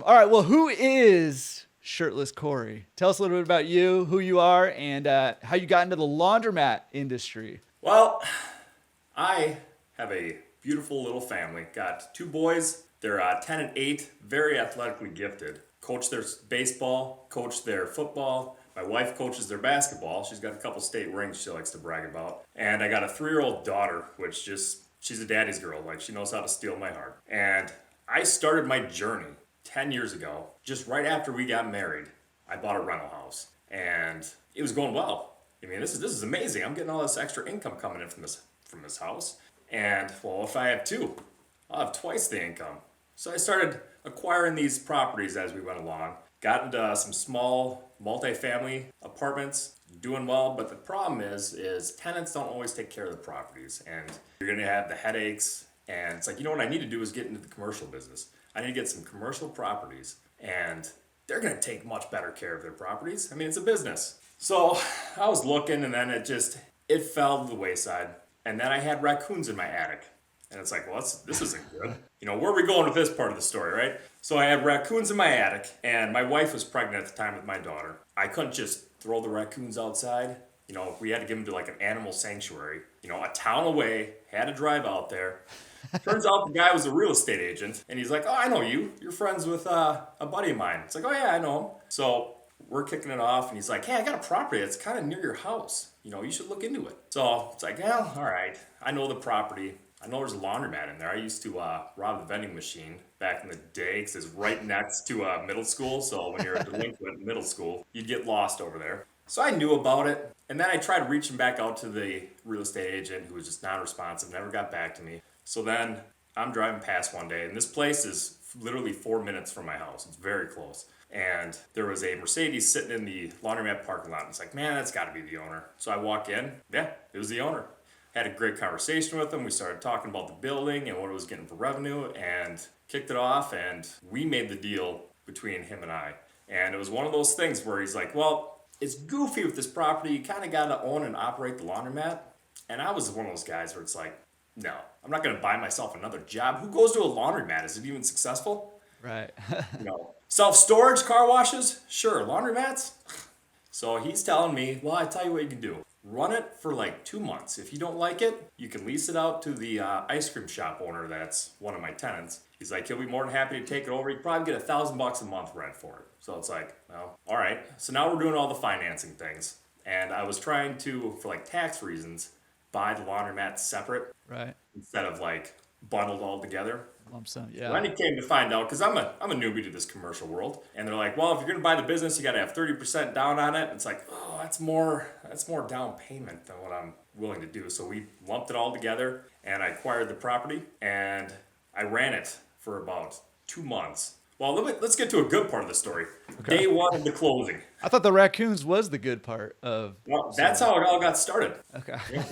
All right. Well, who is Shirtless Cory? Tell us a little bit about you, who you are, and how you got into the laundromat industry. Well, I have a beautiful little family. Got two boys. They're 10 and 8, very athletically gifted. Coach their baseball, coach their football. My wife coaches their basketball. She's got a couple state rings she likes to brag about. And I got a 3-year-old daughter, which just, she's a daddy's girl. Like, she knows how to steal my heart. And I started my journey 10 years ago, just right after we got married. I bought a rental house, and it was going well. I mean, this is amazing. I'm getting all this extra income coming in from this house. And well, if I have two, I'll have twice the income. So I started acquiring these properties as we went along. Got into some small multifamily apartments, doing well. But the problem is tenants don't always take care of the properties, and you're gonna have the headaches. And it's like, you know what I need to do is get into the commercial business. I need to get some commercial properties, and they're gonna take much better care of their properties. I mean, it's a business. So I was looking, and then it fell to the wayside. And then I had raccoons in my attic. And it's like, well, this isn't good. You know, where are we going with this part of the story, right? So I had raccoons in my attic, and my wife was pregnant at the time with my daughter. I couldn't just throw the raccoons outside. You know, we had to give them to like an animal sanctuary, you know, a town away, had to drive out there. Turns out the guy was a real estate agent, and he's like, oh, I know you. You're friends with a buddy of mine. It's like, oh, yeah, I know him. So we're kicking it off, and he's like, hey, I got a property that's kind of near your house. You know, you should look into it. So it's like, yeah, all right. I know the property. I know there's a laundromat in there. I used to rob the vending machine back in the day because it's right next to middle school. So when you're a delinquent in middle school, you'd get lost over there. So I knew about it. And then I tried reaching back out to the real estate agent who was just non-responsive, never got back to me. So then I'm driving past one day, and this place is literally 4 minutes from my house. It's very close. And there was a Mercedes sitting in the laundromat parking lot. It's like, man, that's got to be the owner. So I walk in. Yeah, it was the owner. Had a great conversation with him. We started talking about the building and what it was getting for revenue, and kicked it off, and we made the deal between him and I. And it was one of those things where he's like, well, it's goofy with this property. You kind of got to own and operate the laundromat. And I was one of those guys where it's like, no, I'm not going to buy myself another job. Who goes to a laundromat? Is it even successful? Right. You know, self-storage, car washes? Sure. Laundromats? So he's telling me, well, I tell you what you can do. Run it for like 2 months. If you don't like it, you can lease it out to the ice cream shop owner that's one of my tenants. He's like, he'll be more than happy to take it over. You probably get $1,000 a month rent for it. So it's like, well, all right. So now we're doing all the financing things. And I was trying to, for like tax reasons, buy the laundromat separate Right. instead of like bundled all together. Lump sum. Then Yeah. he came to find out, because I'm a newbie to this commercial world, and they're like, well, if you're gonna buy the business, you got to have 30% down on it. It's like, oh, that's more down payment than what I'm willing to do. So we lumped it all together, and I acquired the property, and I ran it for about 2 months. Well, let's get to a good part of the story. Okay. Day one of the closing. I thought the raccoons was the good part of. Well, that's So, how it all got started. okay. Yeah,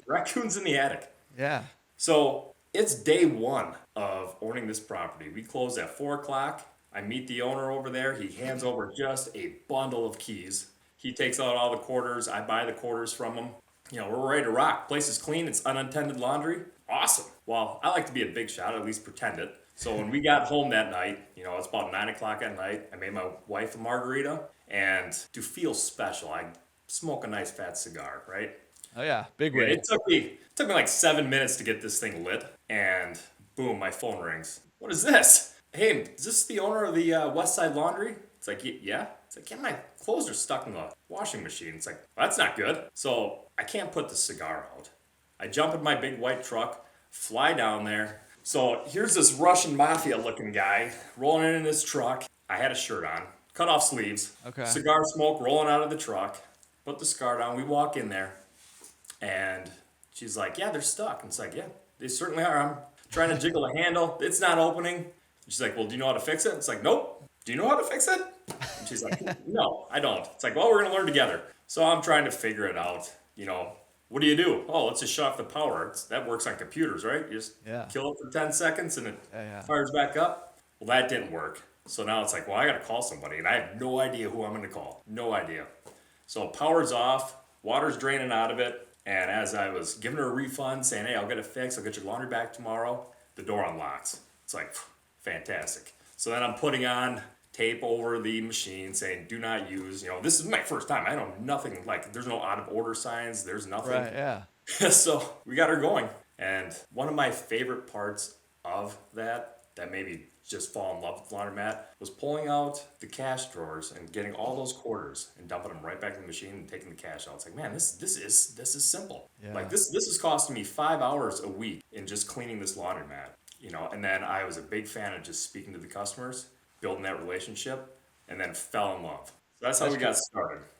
raccoons in the attic. Yeah. So it's day one of owning this property. We close at 4 o'clock. I meet the owner over there. He hands over just a bundle of keys. He takes out all the quarters. I buy the quarters from him. You know, we're ready to rock. Place is clean. It's unattended laundry. Awesome. Well, I like to be a big shot, at least pretend it. So when we got home that night, you know, it's about 9 o'clock at night. I made my wife a margarita. And to feel special, I smoke a nice fat cigar, right? Oh yeah. Big Yeah, way. it took me like 7 minutes to get this thing lit, and boom, my phone rings. What is this? Hey, is this the owner of the West Side Laundry? It's like, yeah. It's like, yeah, my clothes are stuck in the washing machine. It's like, well, that's not good. So I can't put the cigar out. I jump in my big white truck, fly down there. So here's this Russian mafia looking guy rolling in his truck. I had a shirt on, cut off sleeves, Okay. cigar smoke rolling out of the truck. Put the cigar down. We walk in there. And she's like, yeah, they're stuck. And it's like, yeah, they certainly are. I'm trying to jiggle a handle. It's not opening. And she's like, well, do you know how to fix it? It's like, nope. Do you know how to fix it? And she's like, no, I don't. It's like, well, we're going to learn together. So I'm trying to figure it out. You know, what do you do? Oh, let's just shut off the power. That works on computers, right? You just Yeah. kill it for 10 seconds and it Yeah. Yeah. fires back up. Well, that didn't work. So now it's like, well, I got to call somebody. And I have no idea who I'm going to call. No idea. So power's off. Water's draining out of it. And as I was giving her a refund, saying, hey, I'll get it fixed, I'll get your laundry back tomorrow, the door unlocks. It's like, fantastic. So then I'm putting on tape over the machine saying, do not use, this is my first time. I know nothing, like, there's no out of order signs, there's nothing. Right. Yeah. So we got her going. And one of my favorite parts of that made me just fall in love with Laundromat, was pulling out the cash drawers and getting all those quarters and dumping them right back in the machine and taking the cash out. It's like, man, this is simple. Yeah. Like this is costing me 5 hours a week in just cleaning this laundromat. And then I was a big fan of just speaking to the customers, building that relationship, and then fell in love. So that's how That's we got started.